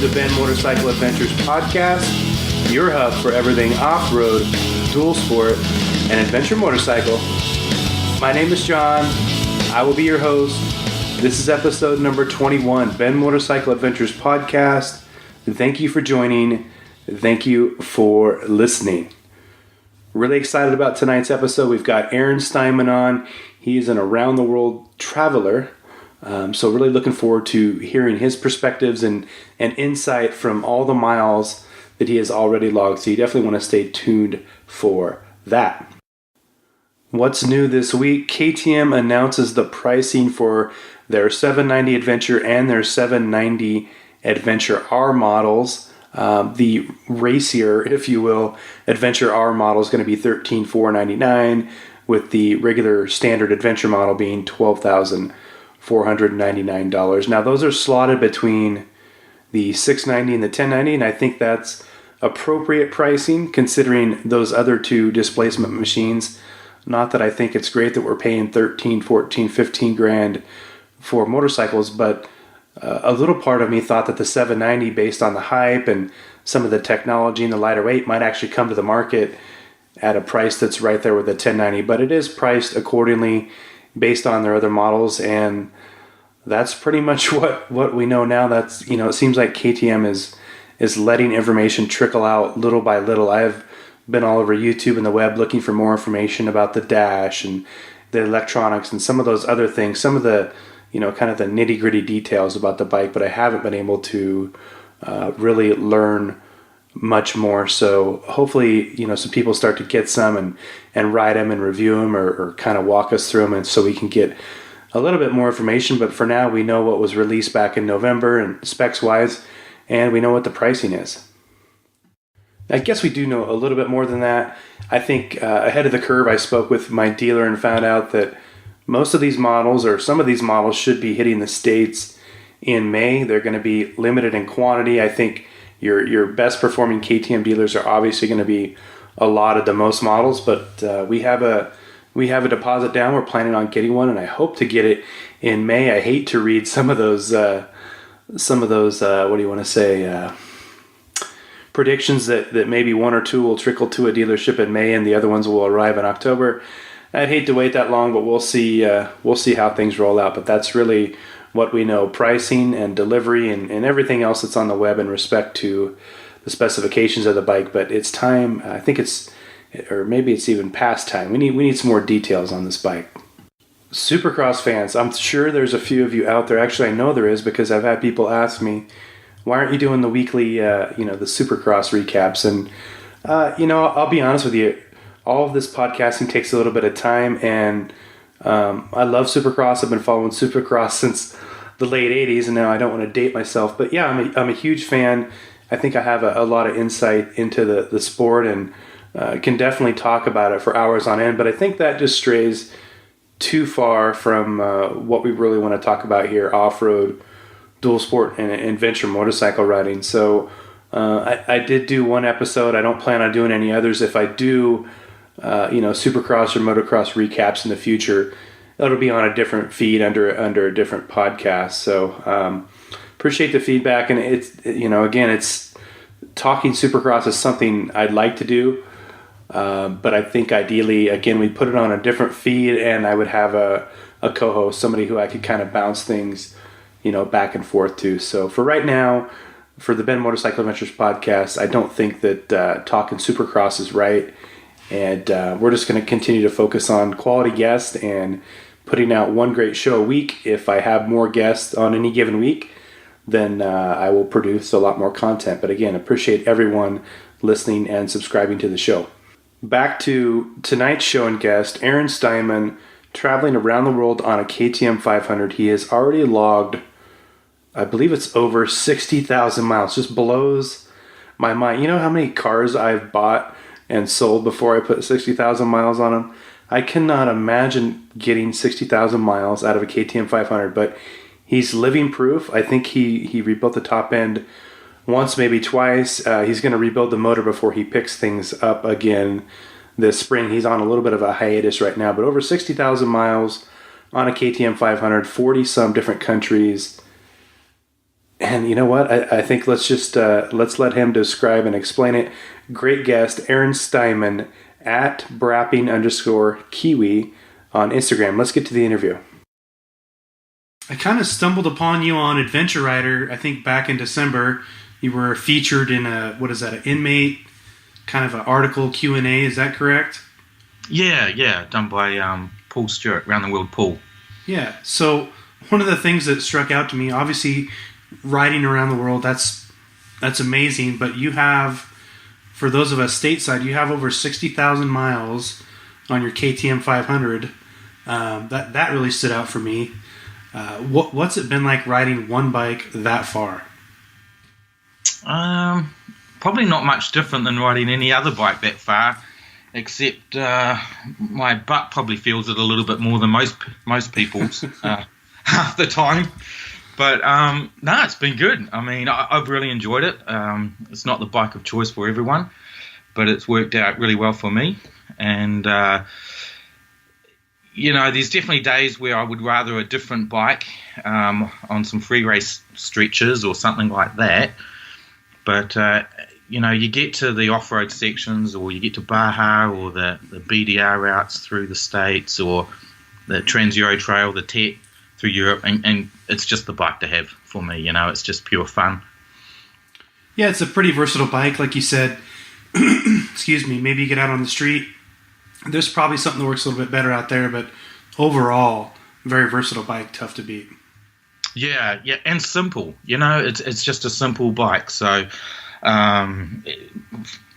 the Ben Motorcycle Adventures podcast, your hub for everything off-road, dual sport, and adventure motorcycle. My name is John. I will be your host. This is episode number 21, Ben Motorcycle Adventures podcast. Thank you for joining. Thank you for listening. Really excited about tonight's episode. We've got Aaron Steinman on. He is an around-the-world traveler. So really looking forward to hearing his perspectives and insight from all the miles that he has already logged. So you definitely want to stay tuned for that. What's new this week? KTM announces the pricing for their 790 Adventure and their 790 Adventure R models. The racier, if you will, Adventure R model is going to be $13,499, with the regular standard Adventure model being $12,499. Now those are slotted between the 690 and the 1090, and I think that's appropriate pricing considering those other two displacement machines. Not that I think it's great that we're paying 13, 14, 15 grand for motorcycles, but a little part of me thought that the 790, based on the hype and some of the technology and the lighter weight, might actually come to the market at a price that's right there with the 1090, but it is priced accordingly based on their other models, and that's pretty much what we know now. That's, it seems like KTM is letting information trickle out little by little. I've been all over YouTube and the web looking for more information about the dash and the electronics and some of those other things, some of the, kind of the nitty-gritty details about the bike, but I haven't been able to really learn much more. So hopefully, some people start to get some and ride them and review them or kind of walk us through them, and so we can get a little bit more information. But for now, we know what was released back in November and specs wise, and we know what the pricing is. I guess we do know a little bit more than that. I think ahead of the curve, I spoke with my dealer and found out that most of these models, or some of these models, should be hitting the States in May. They're going to be limited in quantity. I think your best performing KTM dealers are obviously going to be allotted the most models, but we have a deposit down. We're planning on getting one, and I hope to get it in May. I hate to read some of those what do you want to say, predictions that maybe one or two will trickle to a dealership in May and the other ones will arrive in October. I'd hate to wait that long, but we'll see how things roll out. But that's really what we know: pricing and delivery and everything else that's on the web in respect to the specifications of the bike. But it's time. I think or maybe it's even past time. We need some more details on this bike. Supercross fans, I'm sure there's a few of you out there. Actually, I know there is, because I've had people ask me, why aren't you doing the weekly, the Supercross recaps? And, I'll be honest with you. All of this podcasting takes a little bit of time, and I love Supercross. I've been following Supercross since the late 80s, and now I don't want to date myself. But yeah, I'm a huge fan. I think I have a lot of insight into the sport, and can definitely talk about it for hours on end. But I think that just strays too far from what we really want to talk about here: off-road, dual sport, and adventure motorcycle riding. So I did do one episode. I don't plan on doing any others. If I do, Supercross or motocross recaps in the future, it'll be on a different feed under a different podcast. So appreciate the feedback. And it's, again, it's talking Supercross is something I'd like to do. But I think ideally, again, we put it on a different feed, and I would have a co-host, somebody who I could kind of bounce things, back and forth to. So for right now, for the Ben Motorcycle Adventures podcast, I don't think that talking Supercross is right. And we're just going to continue to focus on quality guests and putting out one great show a week. If I have more guests on any given week, then I will produce a lot more content. But again, appreciate everyone listening and subscribing to the show. Back to tonight's show and guest, Aaron Steinman, traveling around the world on a KTM 500. He has already logged, I believe it's over 60,000 miles. Just blows my mind. You know how many cars I've bought and sold before I put 60,000 miles on them? I cannot imagine getting 60,000 miles out of a KTM 500, but he's living proof. I think he rebuilt the top end once, maybe twice. He's going to rebuild the motor before he picks things up again this spring. He's on a little bit of a hiatus right now, but over 60,000 miles on a KTM 500, 40 some different countries. And you know what? I think let's let him describe and explain it. Great guest, Aaron Steinman at Brapping_Kiwi on Instagram. Let's get to the interview. I kind of stumbled upon you on Adventure Rider, I think back in December. You were featured in an inmate kind of an article Q&A, is that correct? Yeah, done by Paul Stewart, Round the World Paul. Yeah, so one of the things that struck out to me, obviously riding around the world, that's amazing, but you have, for those of us stateside, you have over 60,000 miles on your KTM 500. That really stood out for me. What's it been like riding one bike that far? Probably not much different than riding any other bike that far, except my butt probably feels it a little bit more than most people's half the time. But no, it's been good. I mean, I've really enjoyed it. It's not the bike of choice for everyone, but it's worked out really well for me. And there's definitely days where I would rather a different bike on some free race stretches or something like that. But, you get to the off-road sections, or you get to Baja or the BDR routes through the States, or the Trans-Euro Trail, the TET through Europe, and it's just the bike to have for me. It's just pure fun. Yeah, it's a pretty versatile bike, like you said. Excuse me, maybe you get out on the street. There's probably something that works a little bit better out there, but overall, very versatile bike, tough to beat. Yeah, and simple. It's just a simple bike. So,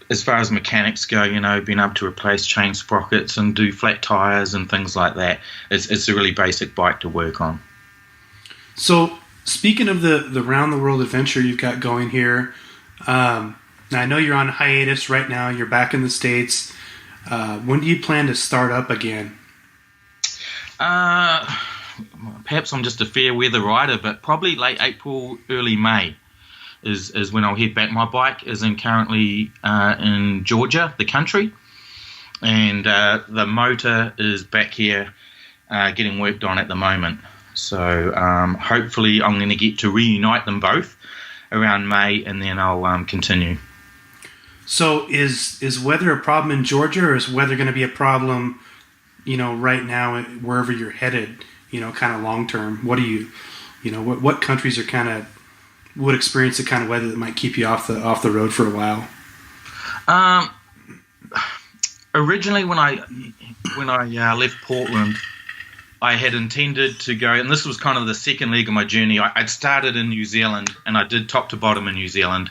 as far as mechanics go, being able to replace chain sprockets and do flat tires and things like that, it's a really basic bike to work on. So, speaking of the round the world adventure you've got going here, now I know you're on hiatus right now. You're back in the States. When do you plan to start up again? Perhaps I'm just a fair weather rider, but probably late April, early May is when I'll head back. My bike is currently in Georgia, the country, and the motor is back here getting worked on at the moment. So hopefully I'm going to get to reunite them both around May, and then I'll continue. So is weather a problem in Georgia, or is weather going to be a problem, right now wherever you're headed, kind of long term? What do what countries are kind of would experience the kind of weather that might keep you off the road for a while? Originally, when I left Portland, I had intended to go, and this was kind of the second leg of my journey. I'd started in New Zealand, and I did top to bottom in New Zealand.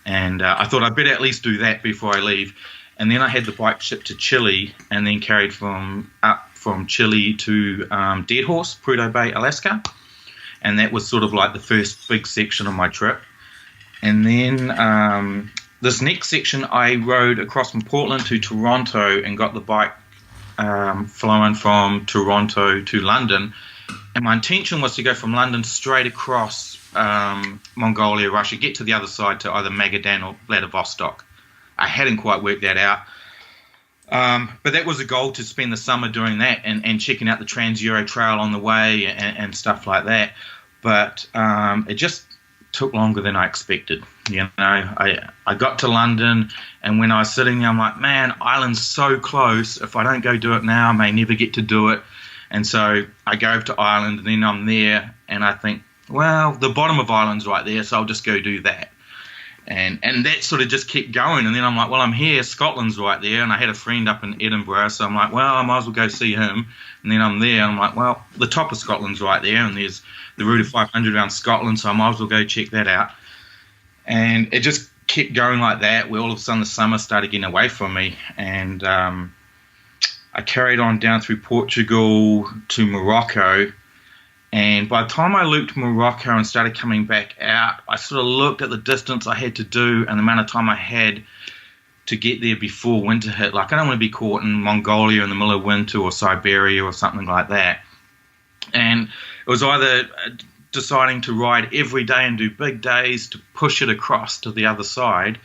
And I thought I'd better at least do that before I leave. And then I had the bike shipped to Chile, and then carried from Chile to Dead Horse, Prudhoe Bay, Alaska. And that was sort of like the first big section of my trip. And then this next section, I rode across from Portland to Toronto and got the bike flown from Toronto to London. And my intention was to go from London straight across Mongolia, Russia, get to the other side to either Magadan or Vladivostok. I hadn't quite worked that out. But that was a goal, to spend the summer doing that and checking out the Trans-Euro Trail on the way and stuff like that. But it just took longer than I expected. I got to London, and when I was sitting there, I'm like, man, Ireland's so close. If I don't go do it now, I may never get to do it. And so I go over to Ireland, and then I'm there, and I think, well, the bottom of Ireland's right there, so I'll just go do that. And that sort of just kept going. And then I'm like, well, I'm here, Scotland's right there, and I had a friend up in Edinburgh, so I'm like, well, I might as well go see him. And then I'm there, and I'm like, well, the top of Scotland's right there, and there's the Route of 500 around Scotland, so I might as well go check that out. And it just kept going like that, where all of a sudden the summer started getting away from me, and I carried on down through Portugal to Morocco, and by the time I looped Morocco and started coming back out, I sort of looked at the distance I had to do and the amount of time I had to get there before winter hit. Like, I don't want to be caught in Mongolia in the middle of winter, or Siberia or something like that. And it was either deciding to ride every day and do big days to push it across to the other side,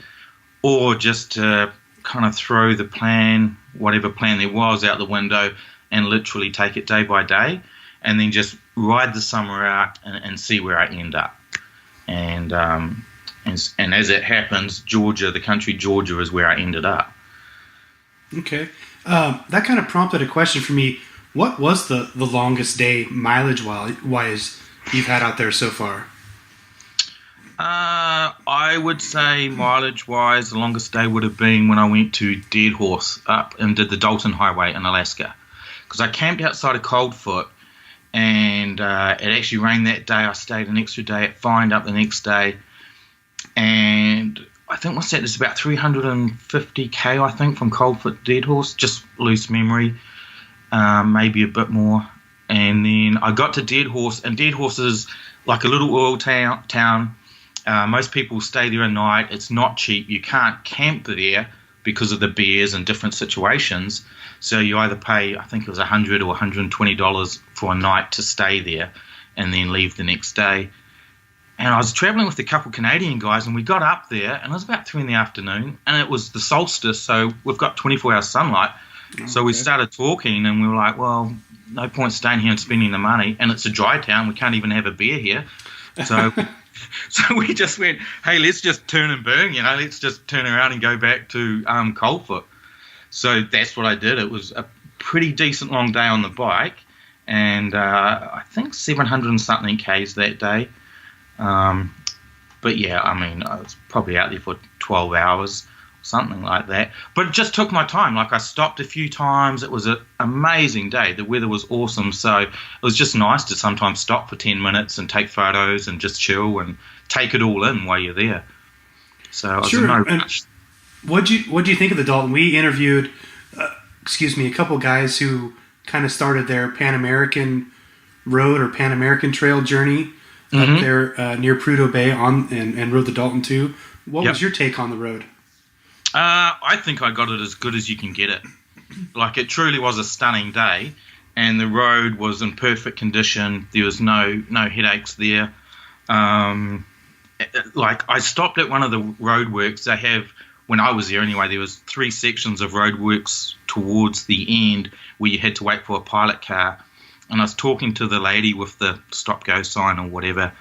or just to kind of throw the plan, whatever plan there was, out the window and literally take it day by day, and then just ride the summer out and see where I end up. and as it happens, Georgia, the country Georgia, is where I ended up. Okay. That kind of prompted a question for me. What was the longest day mileage-wise you've had out there so far? I would say mileage-wise, the longest day would have been when I went to Dead Horse up and did the Dalton Highway in Alaska. Because I camped outside of Coldfoot, and it actually rained that day. I stayed an extra day at Find up the next day. And I think what's that? It's about 350k, I think, from Coldfoot to Dead Horse. Just loose memory. Maybe a bit more. And then I got to Dead Horse, and Dead Horse is like a little oil town. Most people stay there a night. It's not cheap. You can't camp there because of the bears and different situations. So you either pay, I think it was $100 or $120 for a night to stay there and then leave the next day. And I was traveling with a couple Canadian guys, and we got up there, and it was about 3 p.m, and it was the solstice, so we've got 24-hour sunlight. So we started talking, and we were like, well, no point staying here and spending the money, and it's a dry town. We can't even have a beer here. So so we just went, hey, let's just turn and burn, let's just turn around and go back to Coldfoot. So that's what I did. It was a pretty decent long day on the bike, and I think 700 and something Ks that day. But yeah, I mean, I was probably out there for 12 hours, something like that. But it just took my time. Like, I stopped a few times. It was an amazing day. The weather was awesome. So it was just nice to sometimes stop for 10 minutes and take photos and just chill and take it all in while you're there. So I was in no rush. What'd you think of the Dalton? We interviewed, a couple guys who kind of started their Pan American Road or Pan American Trail journey up there near Prudhoe Bay and rode the Dalton too. What was your take on the road? I think I got it as good as you can get it. Like, it truly was a stunning day, and the road was in perfect condition. There was no headaches there. Like, I stopped at one of the roadworks. They have, when I was there anyway, there was 3 sections of roadworks towards the end where you had to wait for a pilot car. And I was talking to the lady with the stop-go sign or whatever,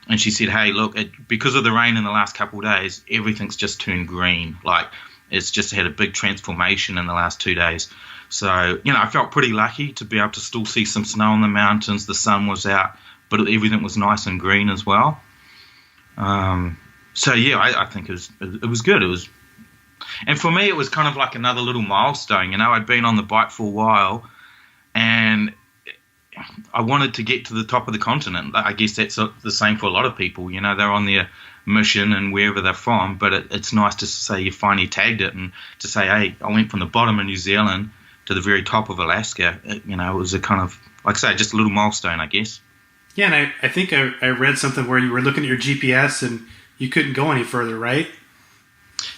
and she said, hey, look, because of the rain in the last couple of days, everything's just turned green. Like, it's just had a big transformation in the last 2 days. So, I felt pretty lucky to be able to still see some snow on the mountains. The sun was out, but everything was nice and green as well. So, yeah, I think it was good. And for me, it was kind of like another little milestone. I'd been on the bike for a while, and I wanted to get to the top of the continent. I guess that's the same for a lot of people. They're on their mission and wherever they're from, but it's nice to say you finally tagged it and to say, hey, I went from the bottom of New Zealand to the very top of Alaska. It was a kind of, like I say, just a little milestone, I guess. Yeah, and I think I read something where you were looking at your GPS and you couldn't go any further, right?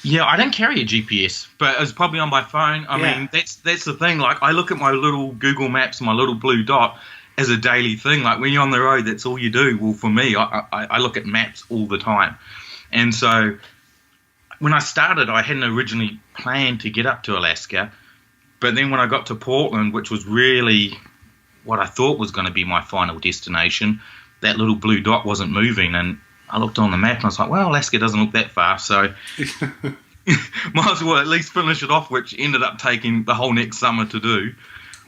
Yeah, I don't carry a GPS, but it was probably on my phone. I mean, that's the thing. Like, I look at my little Google Maps, my little blue dot, as a daily thing. Like, when you're on the road, that's all you do. Well, for me, I look at maps all the time. And so when I started, I hadn't originally planned to get up to Alaska. But then when I got to Portland, which was really what I thought was going to be my final destination, that little blue dot wasn't moving. And I looked on the map and I was like, well, Alaska doesn't look that far, so might as well at least finish it off, which ended up taking the whole next summer to do.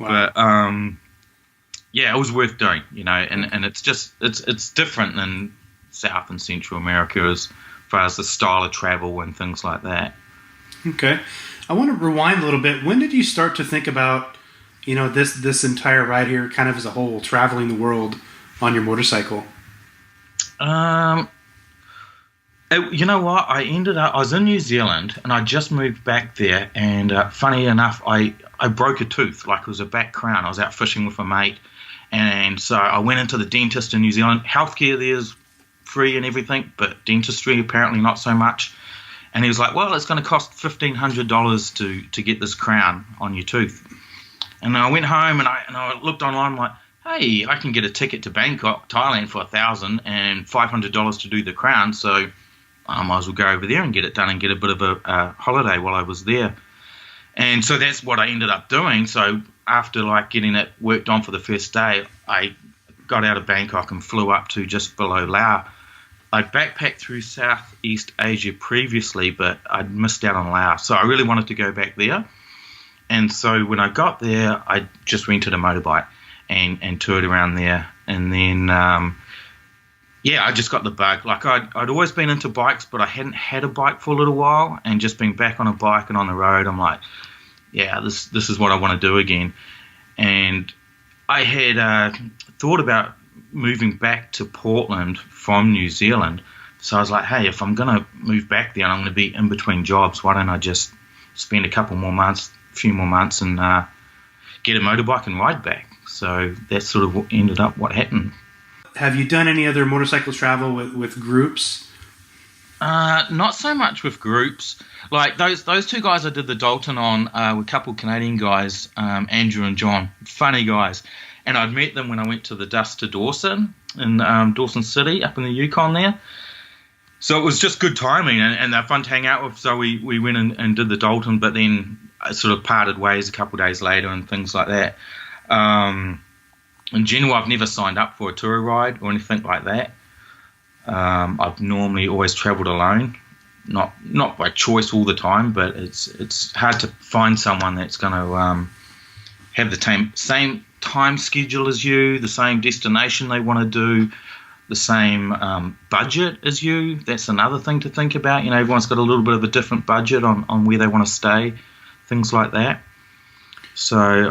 Wow. But yeah, it was worth doing, and it's just it's different than South and Central America as far as the style of travel and things like that. Okay, I want to rewind a little bit. When did you start to think about this entire ride here, kind of as a whole, traveling the world on your motorcycle? You know what? I was in New Zealand and I just moved back there, and funny enough, I broke a tooth. Like, it was a back crown. I was out fishing with a mate, and so I went into the dentist in New Zealand. Healthcare there's free and everything, but dentistry apparently not so much. And he was like, well, it's going to cost $1,500 to get this crown on your tooth. And I went home and I looked online, I'm like, hey, I can get a ticket to Bangkok, Thailand for $1,000 and $500 to do the crown, so I might as well go over there and get it done and get a bit of a holiday while I was there. And so that's what I ended up doing. So after getting it worked on for the first day, I got out of Bangkok and flew up to just below Laos I'd backpacked through Southeast Asia previously, but I'd missed out on Laos. So I really wanted to go back there. And so when I got there, I just rented a motorbike and toured around there. And then, I just got the bug. Like I'd always been into bikes, but I hadn't had a bike for a little while. And just being back on a bike and on the road, I'm like, yeah, this is what I want to do again. And I had thought about moving back to Portland from New Zealand. So I was like, hey, if I'm going to move back there and I'm going to be in between jobs, why don't I just spend a few more months and get a motorbike and ride back. So that's sort of what ended up what happened. Have you done any other motorcycle travel with groups? Not so much with groups. Like those two guys I did the Dalton on were a couple of Canadian guys, Andrew and John, funny guys. And I'd met them when I went to the Dust to Dawson in Dawson City up in the Yukon there. So it was just good timing, and they're fun to hang out with. So we went and did the Dalton, but then I sort of parted ways a couple of days later and things like that. In general, I've never signed up for a tour ride or anything like that. I've normally always travelled alone, not by choice all the time, but it's hard to find someone that's going to have the same time schedule as you, the same destination they want to do, the same budget as you. That's another thing to think about. Everyone's got a little bit of a different budget on where they want to stay, things like that. So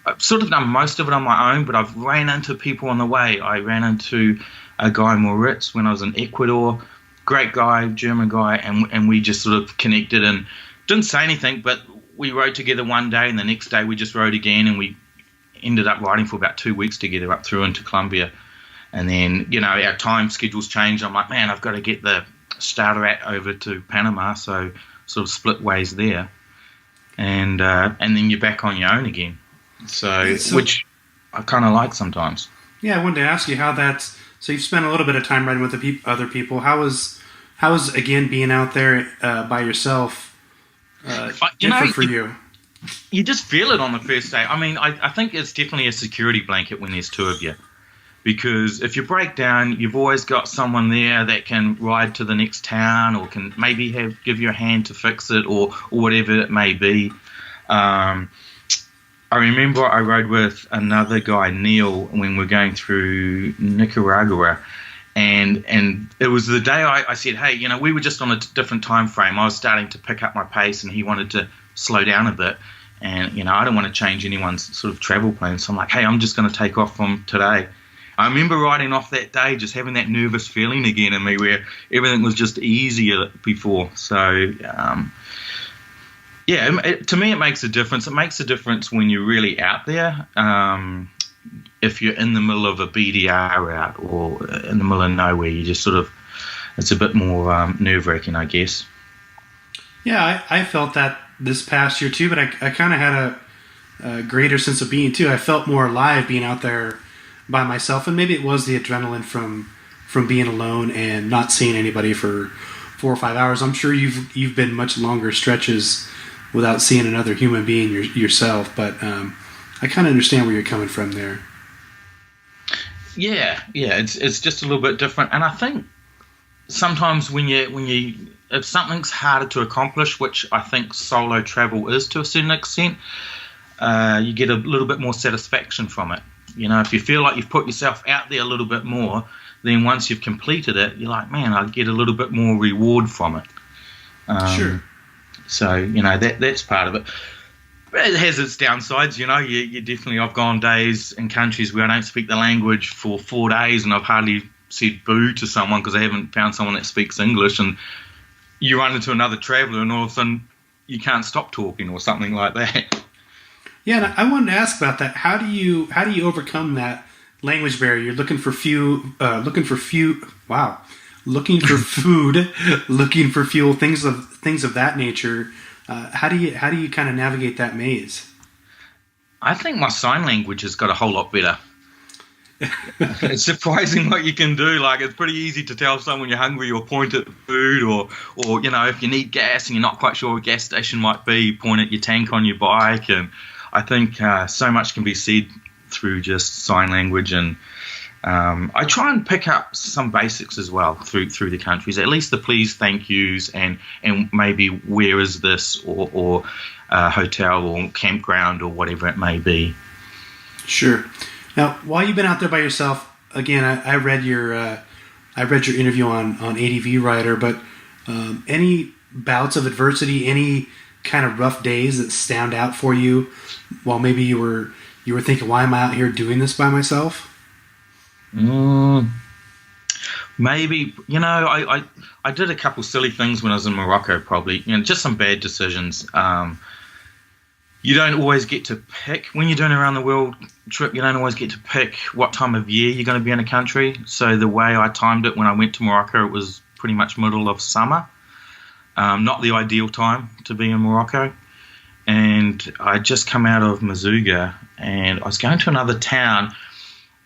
I've sort of done most of it on my own, but I've ran into people on the way. I ran into a guy, Moritz, when I was in Ecuador. Great guy, German guy, and we just sort of connected and didn't say anything, but we rode together one day, and the next day we just rode again, and we ended up riding for about 2 weeks together up through into Colombia. And then, our time schedules changed. I'm like, man, I've got to get the starter at over to Panama, so sort of split ways there. And then you're back on your own again. So which I kind of like sometimes. Yeah, I wanted to ask you how that's... So you've spent a little bit of time riding with other people. How is again being out there by yourself different for you? You just feel it on the first day. I mean, I think it's definitely a security blanket when there's two of you. Because if you break down, you've always got someone there that can ride to the next town or can maybe give you a hand to fix it or whatever it may be. I remember I rode with another guy, Neil, when we were going through Nicaragua. And it was the day I said, hey, we were just on a different time frame. I was starting to pick up my pace and he wanted to slow down a bit. And, I don't want to change anyone's sort of travel plan. So I'm like, hey, I'm just going to take off from today. I remember riding off that day, just having that nervous feeling again in me where everything was just easier before. So, to me, it makes a difference. It makes a difference when you're really out there. If you're in the middle of a BDR route or in the middle of nowhere, you just sort of, it's a bit more nerve-wracking, I guess. Yeah, I felt that this past year too, but I kind of had a greater sense of being too. I felt more alive being out there by myself, and maybe it was the adrenaline from being alone and not seeing anybody for 4 or 5 hours. I'm sure you've been much longer stretches without seeing another human being yourself, but I kind of understand where you're coming from there. Yeah, it's just a little bit different, and I think sometimes when you if something's harder to accomplish, which I think solo travel is to a certain extent, you get a little bit more satisfaction from it. If you feel like you've put yourself out there a little bit more, then once you've completed it, you're like, man, I get a little bit more reward from it. Sure. So, that's part of it. But it has its downsides, You definitely, I've gone days in countries where I don't speak the language for 4 days and I've hardly said boo to someone because I haven't found someone that speaks English, and you run into another traveller and all of a sudden you can't stop talking or something like that. Yeah, and I wanted to ask about that. How do you overcome that language barrier? You're looking for food, looking for fuel, things of that nature. How do you kind of navigate that maze? I think my sign language has got a whole lot better. It's surprising what you can do. Like, it's pretty easy to tell someone you're hungry or point at food, or if you need gas and you're not quite sure where a gas station might be, you point at your tank on your bike. And I think so much can be said through just sign language, and I try and pick up some basics as well through the countries, at least the please, thank yous, and maybe where is this, or hotel or campground or whatever it may be. Sure. Now, while you've been out there by yourself, again, I read your interview on ADV Rider, but any bouts of adversity, any kind of rough days that stand out for you, while maybe you were thinking, why am I out here doing this by myself? Maybe, I did a couple silly things when I was in Morocco, probably, just some bad decisions. You don't always get to pick, when you're doing around the world trip, you don't always get to pick what time of year you're going to be in a country. So the way I timed it when I went to Morocco, it was pretty much middle of summer. Not the ideal time to be in Morocco. And I'd just come out of Mazuga, and I was going to another town,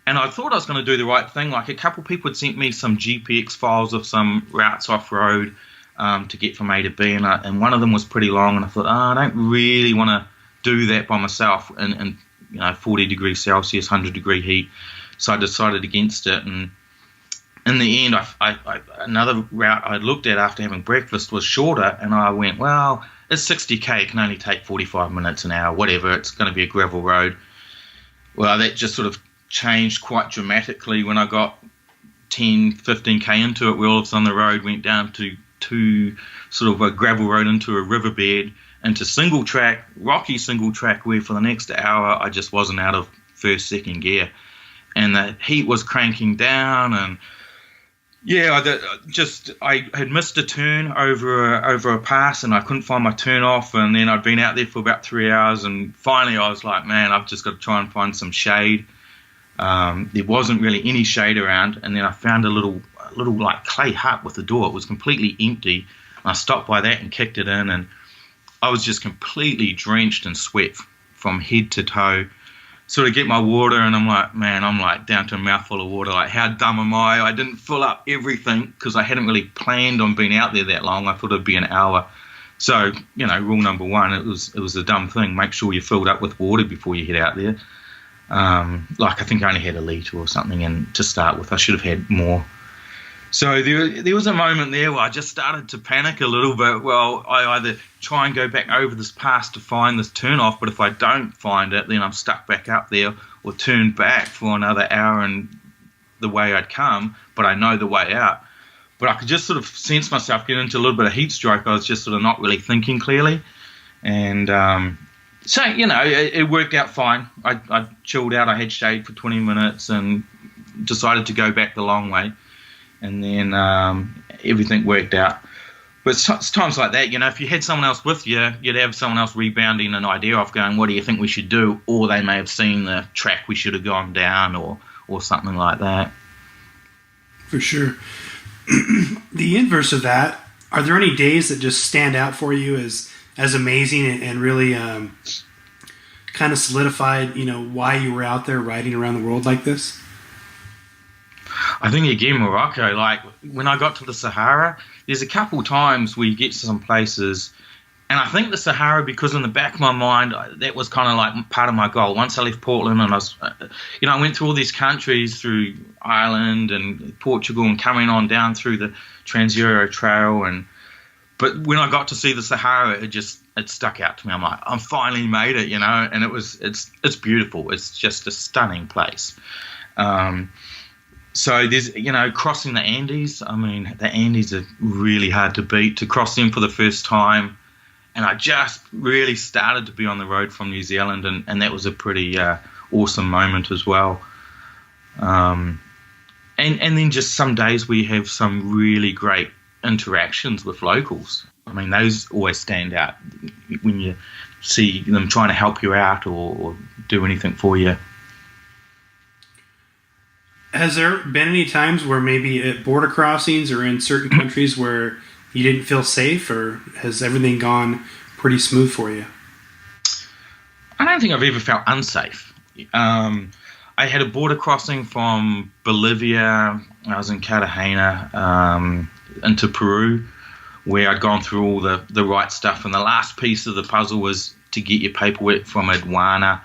and I thought I was going to do the right thing. Like, a couple people had sent me some GPX files of some routes off-road to get from A to B, and one of them was pretty long, and I thought, I don't really want to do that by myself in 40 degrees Celsius, 100 degree heat. So I decided against it, and in the end, another route I looked at after having breakfast was shorter, and I went, well, it's 60k, it can only take 45 minutes an hour, whatever, it's going to be a gravel road. Well, that just sort of changed quite dramatically when I got 10, 15k into it, where all of a sudden the road went down to sort of a gravel road into a riverbed, into single track, rocky single track, where for the next hour I just wasn't out of first, second gear. And the heat was cranking down, and I had missed a turn over a pass, and I couldn't find my turn off, and then I'd been out there for about 3 hours, and finally I was like, man, I've just got to try and find some shade. There wasn't really any shade around, and then I found a little like clay hut with a door. It was completely empty, and I stopped by that and kicked it in, and I was just completely drenched in sweat from head to toe. Sort of get my water, and I'm like down to a mouthful of water. Like, how dumb am I? I didn't fill up everything because I hadn't really planned on being out there that long. I thought it'd be an hour. So, rule number one, it was a dumb thing. Make sure you filled up with water before you head out there. I think I only had a litre or something, and to start with, I should have had more. So there was a moment there where I just started to panic a little bit. Well, I either try and go back over this pass to find this turn-off, but if I don't find it, then I'm stuck back up there, or turn back for another hour and the way I'd come, but I know the way out. But I could just sort of sense myself getting into a little bit of heat stroke. I was just sort of not really thinking clearly. And so, it worked out fine. I chilled out. I had shade for 20 minutes and decided to go back the long way. And then everything worked out. But it's times like that, if you had someone else with you, you'd have someone else rebounding an idea off, going, what do you think we should do? Or they may have seen the track we should have gone down, or something like that. For sure. The inverse of that, are there any days that just stand out for you as amazing and really kind of solidified, why you were out there riding around the world like this? I think, again, Morocco, like when I got to the Sahara, there's a couple times where you get to some places, and I think the Sahara, because in the back of my mind, that was kind of like part of my goal. Once I left Portland, and I was, I went through all these countries, through Ireland and Portugal, and coming on down through the Trans-Euro Trail, but when I got to see the Sahara, it stuck out to me. I'm like, I finally made it, and it's beautiful. It's just a stunning place. So there's, crossing the Andes. I mean, the Andes are really hard to beat. To cross them for the first time, and I just really started to be on the road from New Zealand, and that was a pretty awesome moment as well. And then just some days we have some really great interactions with locals. I mean, those always stand out when you see them trying to help you out or do anything for you. Has there been any times where maybe at border crossings or in certain countries where you didn't feel safe, or has everything gone pretty smooth for you? I don't think I've ever felt unsafe. I had a border crossing from Bolivia. I was in Cartagena into Peru, where I'd gone through all the right stuff, and the last piece of the puzzle was to get your paperwork from aduana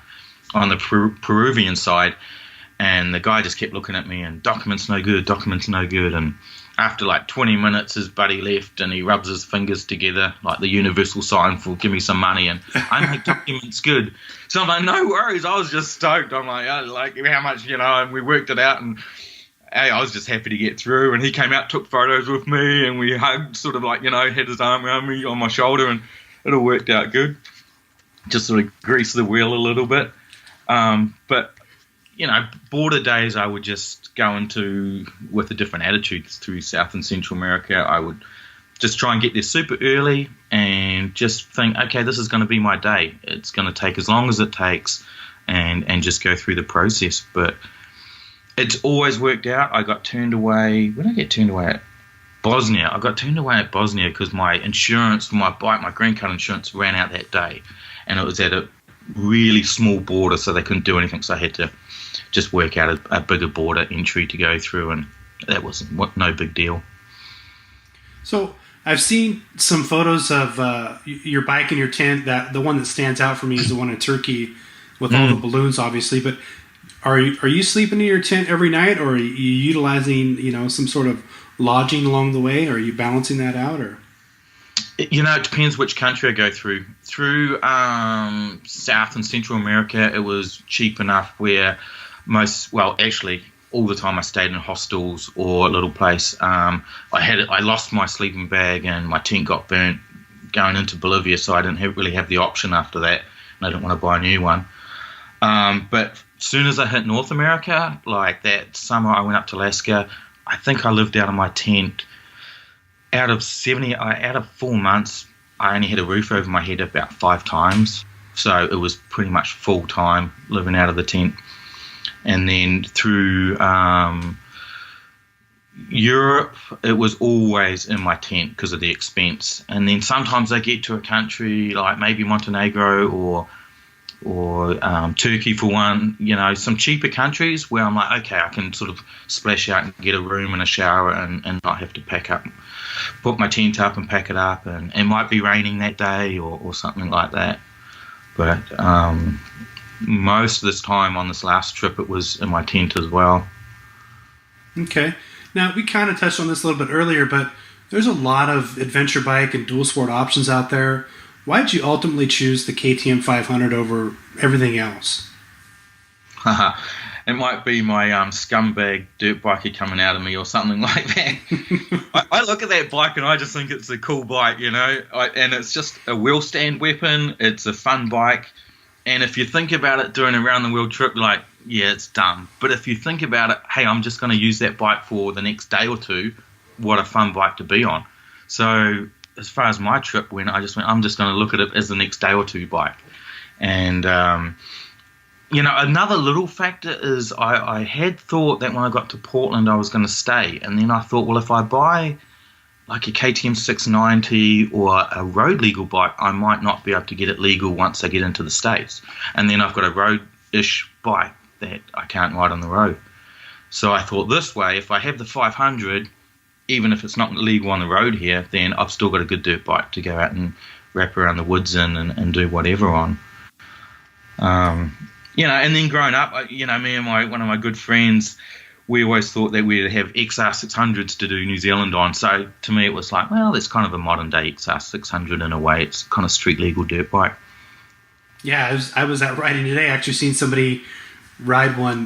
on the Peruvian side. And the guy just kept looking at me and documents no good, and after like 20 minutes his buddy left and he rubs his fingers together like the universal sign for give me some money, and I make documents good. So I'm like, no worries. I was just stoked. I'm like, how much, and we worked it out, and hey, I was just happy to get through. And he came out, took photos with me, and we hugged, sort of like, had his arm around me on my shoulder, and it all worked out good. Just sort of greased the wheel a little bit. But border days I would just go into with a different attitude through South and Central America. I would just try and get there super early and just think, okay, this is going to be my day. It's going to take as long as it takes, and just go through the process. But it's always worked out. I got turned away. When did I get turned away at? Bosnia. I got turned away at Bosnia because my insurance for my bike, my green card insurance, ran out that day. And it was at a really small border, so they couldn't do anything. So I had to just work out a bigger border entry to go through, and that was no big deal. So I've seen some photos of your bike and your tent. That the one that stands out for me is the one in Turkey with all the balloons, obviously. But are you sleeping in your tent every night, or are you utilizing some sort of lodging along the way? Or are you balancing that out, or? It depends which country I go through. Through South and Central America, it was cheap enough where actually all the time I stayed in hostels or a little place. I lost my sleeping bag and my tent got burnt going into Bolivia, so I didn't really have the option after that, and I didn't want to buy a new one. But as soon as I hit North America, like that summer I went up to Alaska, I think I lived out of my tent. Out of 4 months, I only had a roof over my head about 5 times. So it was pretty much full time living out of the tent. And then through Europe, it was always in my tent because of the expense. And then sometimes I get to a country like maybe Montenegro or Turkey for one, some cheaper countries where I'm like, okay, I can sort of splash out and get a room and a shower and not have to put my tent up and pack it up, and it might be raining that day or something like that. But most of this time on this last trip, it was in my tent as well. Okay. Now, we kind of touched on this a little bit earlier, but there's a lot of adventure bike and dual sport options out there. Why did you ultimately choose the KTM 500 over everything else? It might be my scumbag dirt biker coming out of me or something like that. I look at that bike and I just think it's a cool bike, and it's just a wheel stand weapon. It's a fun bike. And if you think about it doing a round-the-world trip, like, yeah, it's dumb. But if you think about it, hey, I'm just going to use that bike for the next day or two, what a fun bike to be on. So as far as my trip went, I'm just going to look at it as the next day or two bike. And, another little factor is I had thought that when I got to Portland, I was going to stay. And then I thought, well, if I buy like a KTM 690 or a road legal bike, I might not be able to get it legal once I get into the States. And then I've got a road-ish bike that I can't ride on the road. So I thought this way, if I have the 500, even if it's not legal on the road here, then I've still got a good dirt bike to go out and wrap around the woods in and do whatever on. And then growing up, me and one of my good friends, we always thought that we'd have XR 600s to do New Zealand on. So to me, it was like, well, that's kind of a modern day XR 600 in a way. It's kind of street legal dirt bike. Yeah, I was out riding today. I actually seen somebody ride one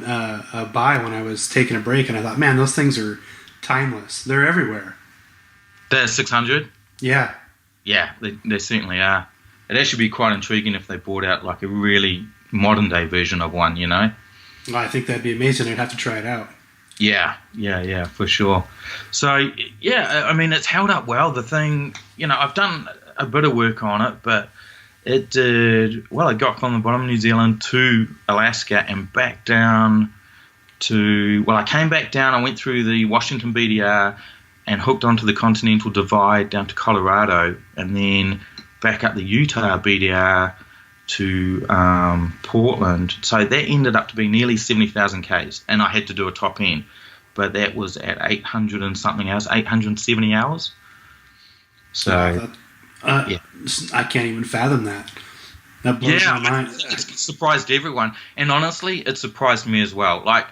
by when I was taking a break, and I thought, man, those things are timeless. They're everywhere. The 600? Yeah. Yeah, they certainly are. It'd actually be quite intriguing if they brought out like a really modern day version of one, Well, I think that'd be amazing. I'd have to try it out. Yeah, for sure. So, it's held up well. The thing, I've done a bit of work on it, but it did, well, I got from the bottom of New Zealand to Alaska and back down I came back down, I went through the Washington BDR and hooked onto the Continental Divide down to Colorado, and then back up the Utah BDR to Portland. So that ended up to be nearly 70,000 Ks, and I had to do a top end, but that was at 800 and something hours, 870 hours. So I can't even fathom that. That blows my mind. It surprised everyone, and honestly, it surprised me as well. Like,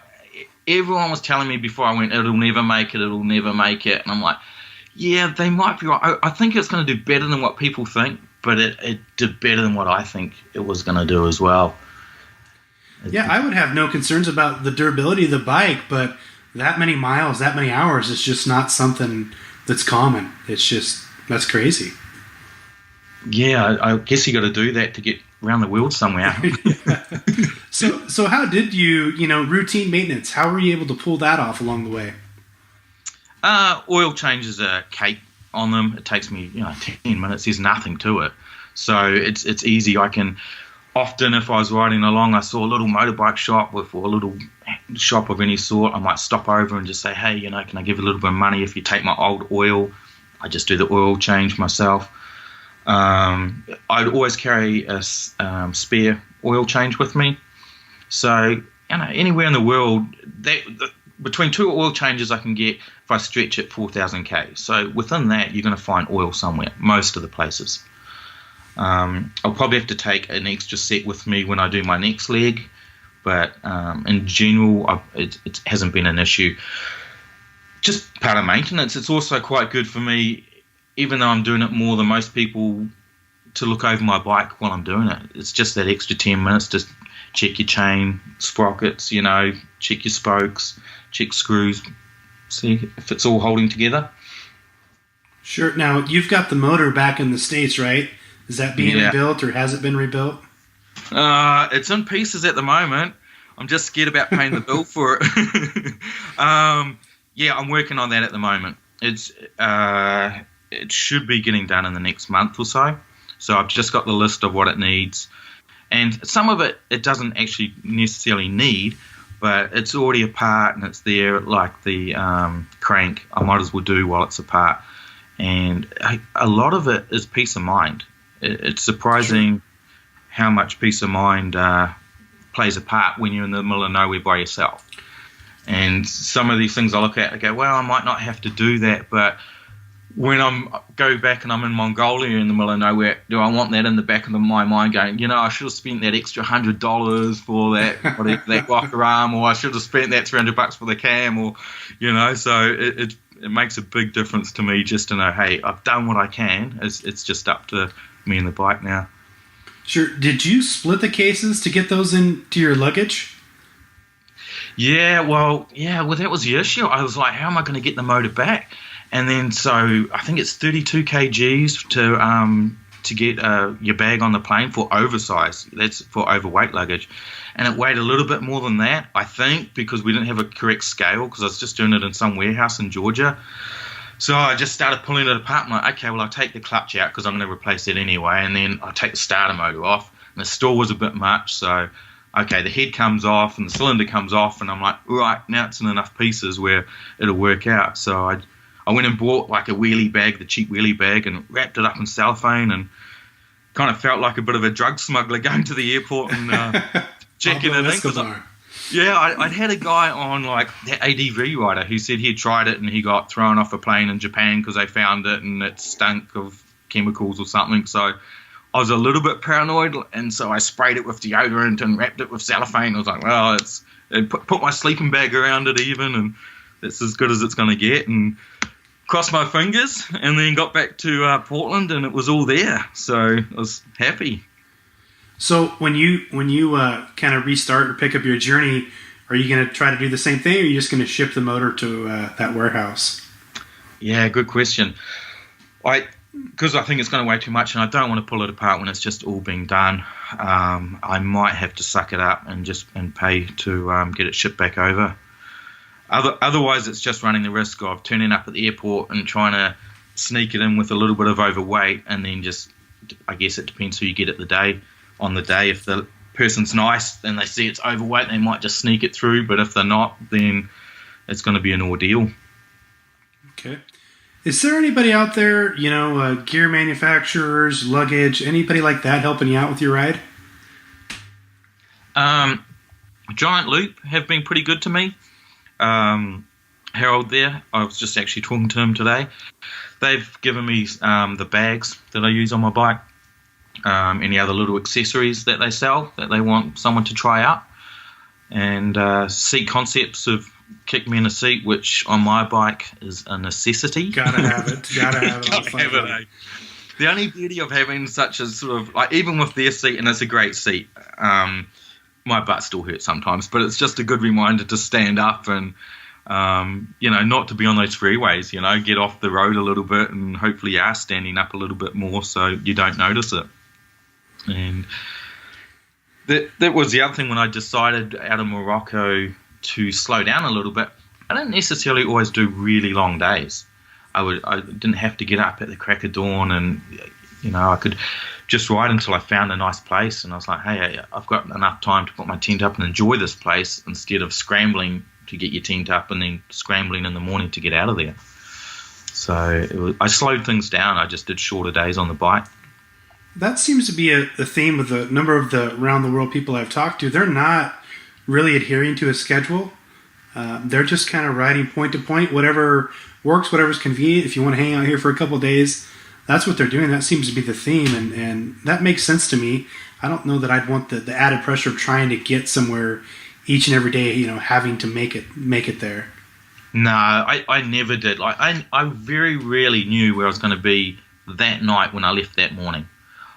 everyone was telling me before I went, it'll never make it, it'll never make it. And I'm like, yeah, they might be right. I think it's going to do better than what people think, but it did better than what I think it was going to do as well. Yeah, I would have no concerns about the durability of the bike, but that many miles, that many hours is just not something that's common. It's just, that's crazy. Yeah, I guess you got to do that to get around the world somewhere. So how did you, routine maintenance, how were you able to pull that off along the way? Oil changes are cake on them. It takes me 10 minutes. There's nothing to it, so it's easy. I can often, if I was riding along, I saw a little motorbike shop or a little shop of any sort, I might stop over and just say, hey, can I give you a little bit of money if you take my old oil? I just do the oil change myself. I'd always carry a spare oil change with me. So, anywhere in the world, between 2 oil changes I can get if I stretch it 4,000 K. So within that, you're going to find oil somewhere, most of the places. I'll probably have to take an extra set with me when I do my next leg, but in general, it hasn't been an issue. Just part of maintenance. It's also quite good for me, even though I'm doing it more than most people, to look over my bike while I'm doing it. It's just that extra 10 minutes to check your chain, sprockets, check your spokes, check screws, see if it's all holding together. Sure. Now, you've got the motor back in the States, right? Is that being rebuilt, or has it been rebuilt? It's in pieces at the moment. I'm just scared about paying the bill for it. I'm working on that at the moment. It should be getting done in the next month or so. So I've just got the list of what it needs. And some of it doesn't actually necessarily need, but it's already apart and it's there, like the crank. I might as well do while it's apart. And a lot of it is peace of mind. It's surprising how much peace of mind plays a part when you're in the middle of nowhere by yourself. And some of these things I look at, I go, well, I might not have to do that, but when go back and I'm in Mongolia in the middle of nowhere, do I want that in the back of my mind going, I should have spent that extra $100 for that rocker arm, or I should have spent that $300 for the cam, or, so it makes a big difference to me just to know, hey, I've done what I can. It's just up to me and the bike now. Sure. Did you split the cases to get those into your luggage? Yeah, that was the issue. I was like, how am I going to get the motor back? And then so I think it's 32 kgs to get your bag on the plane for oversize. That's for overweight luggage. And it weighed a little bit more than that, I think, because we didn't have a correct scale, because I was just doing it in some warehouse in Georgia. So I just started pulling it apart. I'm like, okay, well, I'll take the clutch out because I'm going to replace it anyway. And then I'll take the starter motor off. And the store was a bit much. So, okay, the head comes off and the cylinder comes off. And I'm like, all right, now it's in enough pieces where it'll work out. So I went and bought like a wheelie bag, the cheap wheelie bag, and wrapped it up in cellophane, and kind of felt like a bit of a drug smuggler going to the airport and checking it in. Yeah, I'd had a guy on like that ADV rider who said he'd tried it and he got thrown off a plane in Japan because they found it and it stunk of chemicals or something. So I was a little bit paranoid, and so I sprayed it with deodorant and wrapped it with cellophane. I was like, well, put my sleeping bag around it even, and it's as good as it's going to get. And crossed my fingers, and then got back to Portland, and it was all there. So I was happy. So when you kind of restart or pick up your journey, are you going to try to do the same thing, or are you just going to ship the motor to that warehouse? Yeah, good question. Because I think it's going to weigh too much, and I don't want to pull it apart when it's just all being done. I might have to suck it up and pay to get it shipped back over. Otherwise, it's just running the risk of turning up at the airport and trying to sneak it in with a little bit of overweight, and then I guess it depends who you get on the day. If the person's nice and they see it's overweight, they might just sneak it through, but if they're not, then it's going to be an ordeal. Okay. Is there anybody out there, gear manufacturers, luggage, anybody like that helping you out with your ride? Giant Loop have been pretty good to me. Harold there, I was just actually talking to him today. They've given me the bags that I use on my bike, any other little accessories that they sell that they want someone to try out, and seat concepts have kick me in the seat, which on my bike is a necessity. Gotta have it. Gotta have it. Gotta have it, eh? The only beauty of having such a sort of, like, even with their seat, and it's a great seat, my butt still hurts sometimes, but it's just a good reminder to stand up and, not to be on those freeways, get off the road a little bit, and hopefully you are standing up a little bit more so you don't notice it. And that was the other thing when I decided out of Morocco to slow down a little bit. I didn't necessarily always do really long days. I didn't have to get up at the crack of dawn, and I could just ride until I found a nice place. And I was like, hey, I've got enough time to put my tent up and enjoy this place instead of scrambling to get your tent up and then scrambling in the morning to get out of there. So I slowed things down. I just did shorter days on the bike. That seems to be a theme with a number of the around the world people I've talked to. They're not really adhering to a schedule. They're just kind of riding point to point, whatever works, whatever's convenient. If you want to hang out here for a couple of days, that's what they're doing. That seems to be the theme, and that makes sense to me. I don't know that I'd want the added pressure of trying to get somewhere each and every day, having to make it there. No, I never did. Like I very rarely knew where I was going to be that night when I left that morning.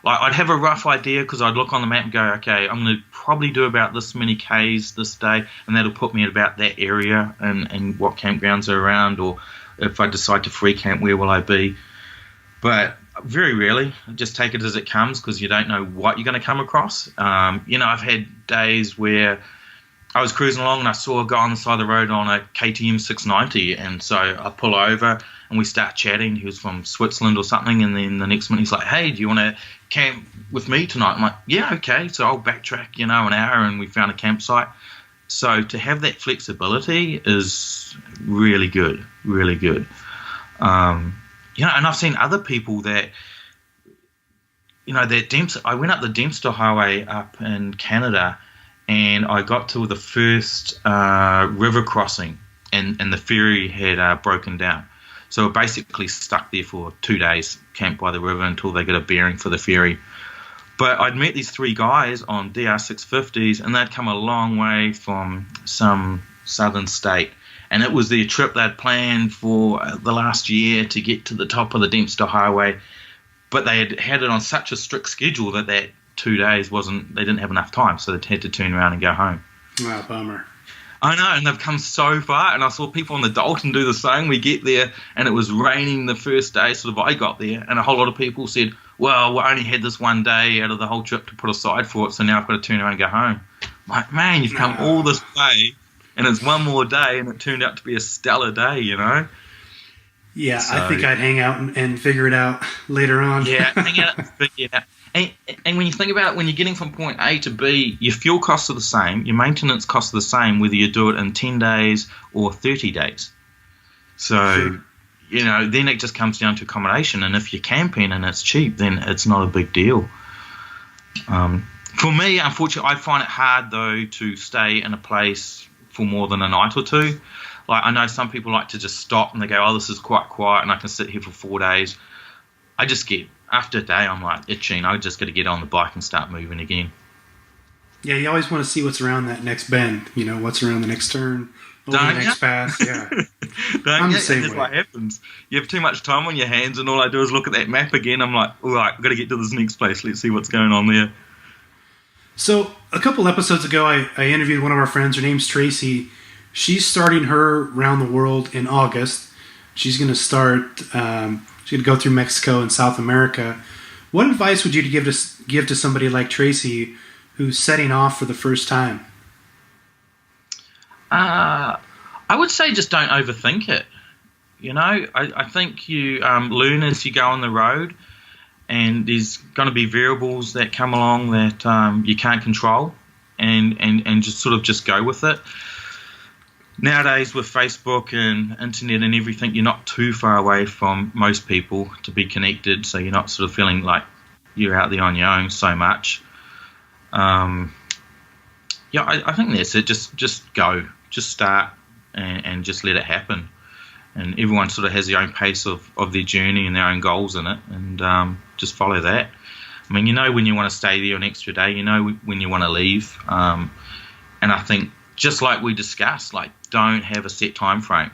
Like I'd have a rough idea because I'd look on the map and go, okay, I'm going to probably do about this many Ks this day, and that'll put me at about that area and what campgrounds are around, or if I decide to free camp, where will I be? But very rarely, I just take it as it comes because you don't know what you're going to come across. I've had days where I was cruising along and I saw a guy on the side of the road on a KTM 690, and so I pull over and we start chatting. He was from Switzerland or something, and then the next minute he's like, hey, do you want to camp with me tonight? I'm like, yeah, okay. So I'll backtrack, an hour, and we found a campsite. So to have that flexibility is really good, really good. And I've seen other people that, I went up the Dempster Highway up in Canada, and I got to the first river crossing, and the ferry had broken down. So we're basically stuck there for 2 days, camped by the river until they get a bearing for the ferry. But I'd met these three guys on DR650s, and they'd come a long way from some southern state. And it was their trip they'd planned for the last year to get to the top of the Dempster Highway. But they had it on such a strict schedule that 2 days they didn't have enough time, so they had to turn around and go home. Wow, bummer. I know, and they've come so far, and I saw people on the Dalton do the same. We get there, and it was raining the first day, sort of I got there, and a whole lot of people said, well, we only had this one day out of the whole trip to put aside for it, so now I've got to turn around and go home. I'm like, man, you've come all this way, and it's one more day, and it turned out to be a stellar day, Yeah, so, I think I'd hang out and figure it out later on. Yeah, hang out and figure it out. And when you think about it, when you're getting from point A to B, your fuel costs are the same, your maintenance costs are the same, whether you do it in 10 days or 30 days. So, sure. Then it just comes down to accommodation. And if you're camping and it's cheap, then it's not a big deal. For me, unfortunately, I find it hard, though, to stay in a place for more than a night or two. Like, I know some people like to just stop and they go, oh, this is quite quiet and I can sit here for 4 days. I just get, after a day, I'm like itching. I just got to get on the bike and start moving again. Yeah, you always want to see what's around that next bend, what's around the next turn, over the next pass. Yeah. That's what happens. You have too much time on your hands, and all I do is look at that map again. I'm like, all right, I've got to get to this next place. Let's see what's going on there. So a couple episodes ago, I interviewed one of our friends. Her name's Tracy. She's starting her round the world in August. She's going to start. She's going to go through Mexico and South America. What advice would you give to somebody like Tracy who's setting off for the first time? I would say just don't overthink it. I think you learn as you go on the road, and there's going to be variables that come along that you can't control, and just sort of just go with it. Nowadays, with Facebook and internet and everything, you're not too far away from most people to be connected, so you're not sort of feeling like you're out there on your own so much. I think that's it. Just go. Just start and just let it happen. And everyone sort of has their own pace of their journey and their own goals in it, and just follow that. I mean, when you want to stay there an extra day, when you want to leave. And I think just like we discussed, like don't have a set time frame.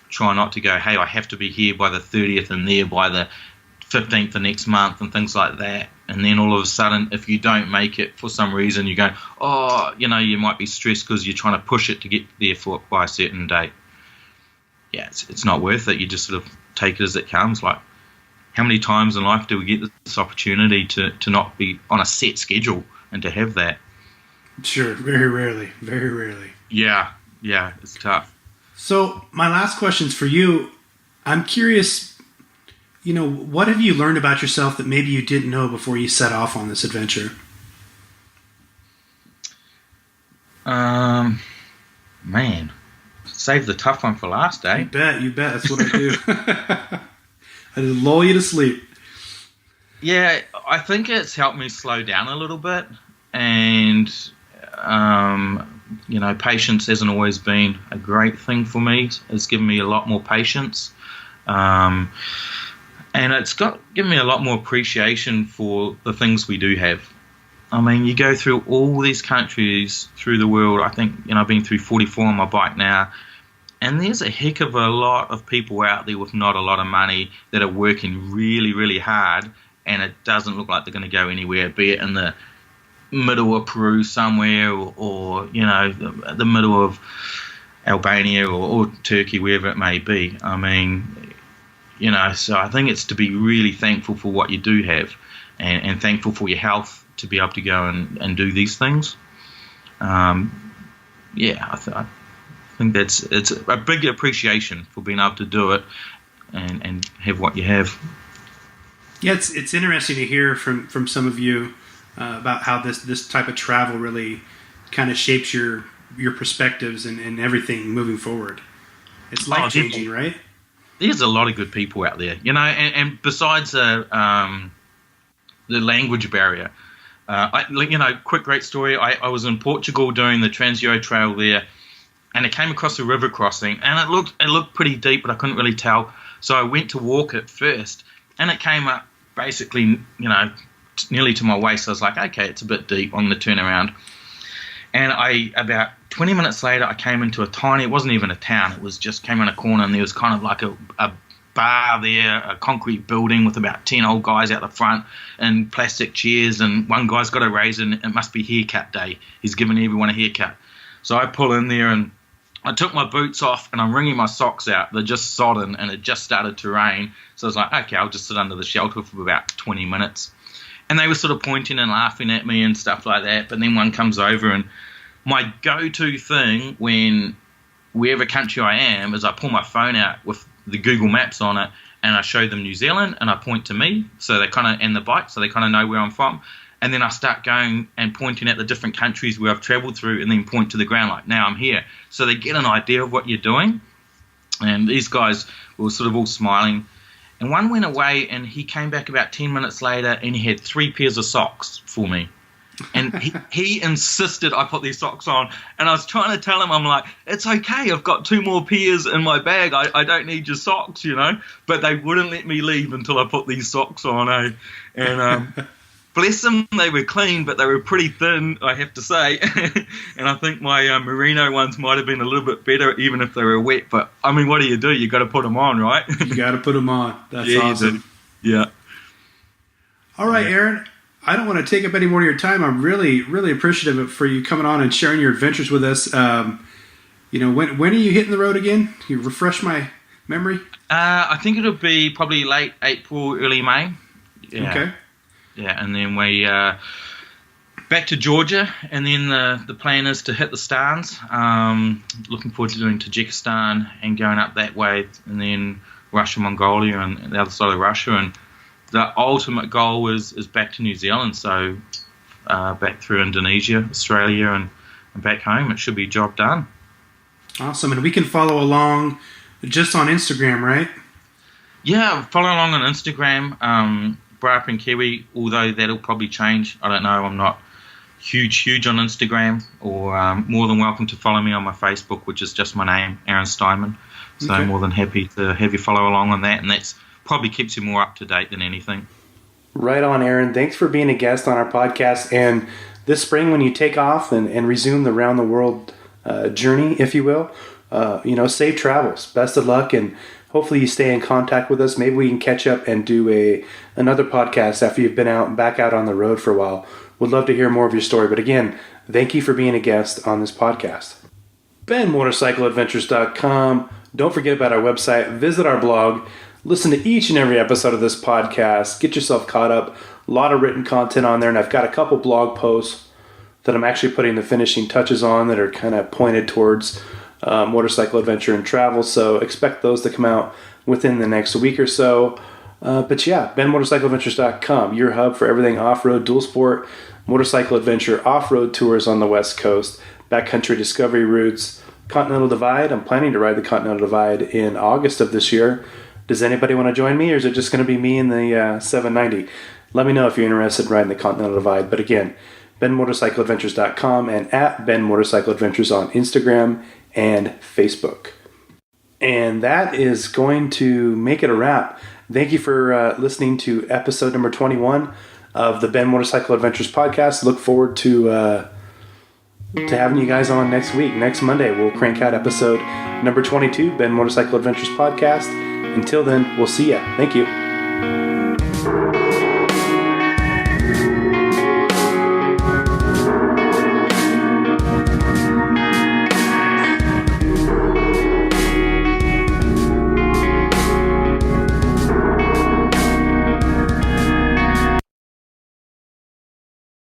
Try not to go, hey, I have to be here by the 30th and there by the 15th the next month and things like that. And then all of a sudden, if you don't make it for some reason, you go, you might be stressed because you're trying to push it to get there by a certain date. Yeah, it's not worth it. You just sort of take it as it comes. Like, how many times in life do we get this opportunity to not be on a set schedule and to have that? Sure, very rarely, very rarely. Yeah, it's tough. So my last question's for you. I'm curious, what have you learned about yourself that maybe you didn't know before you set off on this adventure? Man, save the tough one for last, eh? You bet. That's what I do. I just lull you to sleep. Yeah, I think it's helped me slow down a little bit, and patience hasn't always been a great thing for me. It's given me a lot more patience, and it's given me a lot more appreciation for the things we do have. I mean, you go through all these countries through the world. I think, I've been through 44 on my bike now, and there's a heck of a lot of people out there with not a lot of money that are working really, really hard, and it doesn't look like they're going to go anywhere, be it in the middle of Peru somewhere or the middle of Albania or Turkey, wherever it may be. I mean, so I think it's to be really thankful for what you do have and thankful for your health to be able to go and do these things. I think it's a big appreciation for being able to do it and have what you have. Yeah, it's interesting to hear from some of you about how this type of travel really kind of shapes your perspectives and everything moving forward. It's life-changing, right? There's a lot of good people out there, and besides the language barrier, quick great story. I was in Portugal doing the Trans-Euro Trail there, and I came across a river crossing, and it looked pretty deep, but I couldn't really tell. So I went to walk it first, and it came up basically, nearly to my waist. I was like, okay, it's a bit deep on the turnaround. And about 20 minutes later, I came into it wasn't even a town, it was just came in a corner, and there was kind of like a bar there, a concrete building with about 10 old guys out the front and plastic chairs, and one guy's got a razor, and it must be haircut day. He's giving everyone a haircut. So I pull in there, and I took my boots off, and I'm wringing my socks out. They're just sodden, and it just started to rain. So I was like, okay, I'll just sit under the shelter for about 20 minutes. And they were sort of pointing and laughing at me and stuff like that. But then one comes over, and my go-to thing when wherever country I am is I pull my phone out with the Google Maps on it, and I show them New Zealand, and I point to me, so they and the bike, so they kind of know where I'm from. And then I start going and pointing at the different countries where I've traveled through, and then point to the ground like, now I'm here. So they get an idea of what you're doing. And these guys were sort of all smiling. And one went away, and he came back about 10 minutes later, and he had 3 pairs of socks for me. And he insisted I put these socks on. And I was trying to tell him, I'm like, it's okay, I've got 2 more pairs in my bag. I don't need your socks, But they wouldn't let me leave until I put these socks on, eh? And bless them, they were clean, but they were pretty thin, I have to say. And I think my merino ones might have been a little bit better, even if they were wet. But, I mean, what do? You got to put them on, right? You got to put them on. That's awesome. Yeah. All right, Aaron. I don't want to take up any more of your time. I'm really, really appreciative for you coming on and sharing your adventures with us. When are you hitting the road again? Can you refresh my memory? I think it'll be probably late April, early May. Yeah. Okay. Yeah, and then we back to Georgia, and then the plan is to hit the Stans. Looking forward to doing Tajikistan and going up that way, and then Russia, Mongolia, and the other side of Russia. And the ultimate goal is back to New Zealand, so back through Indonesia, Australia, and back home. It should be job done. Awesome, and we can follow along just on Instagram, right? Yeah, follow along on Instagram. Up in Kiwi, although that'll probably change. I don't know. I'm not huge on Instagram, or more than welcome to follow me on my Facebook, which is just my name, Aaron Steinman. So I'm more than happy to have you follow along on that, and that's probably keeps you more up to date than anything. Right on, Aaron. Thanks for being a guest on our podcast. And this spring, when you take off and resume the round the world journey, if you will. Safe travels. Best of luck, and hopefully you stay in contact with us. Maybe we can catch up and do another podcast after you've been back out on the road for a while. Would love to hear more of your story. But again, thank you for being a guest on this podcast. BenMotorcycleAdventures.com. Don't forget about our website. Visit our blog. Listen to each and every episode of this podcast. Get yourself caught up. A lot of written content on there, and I've got a couple blog posts that I'm actually putting the finishing touches on that are kind of pointed towards motorcycle adventure and travel. So expect those to come out within the next week or so. But yeah, BenMotorcycleAdventures.com, your hub for everything off-road, dual sport, motorcycle adventure, off-road tours on the West Coast, backcountry discovery routes, Continental Divide. I'm planning to ride the Continental Divide in August of this year. Does anybody want to join me, or is it just going to be me in the 790? Let me know if you're interested in riding the Continental Divide. But again, BenMotorcycleAdventures.com and at BenMotorcycleAdventures on Instagram and Facebook. And that is going to make it a wrap. Thank you for listening to episode number 21 of the Ben Motorcycle Adventures podcast. Look forward to having you guys on next week. Next Monday, we'll crank out episode number 22, Ben Motorcycle Adventures podcast. Until then, we'll see ya. Thank you.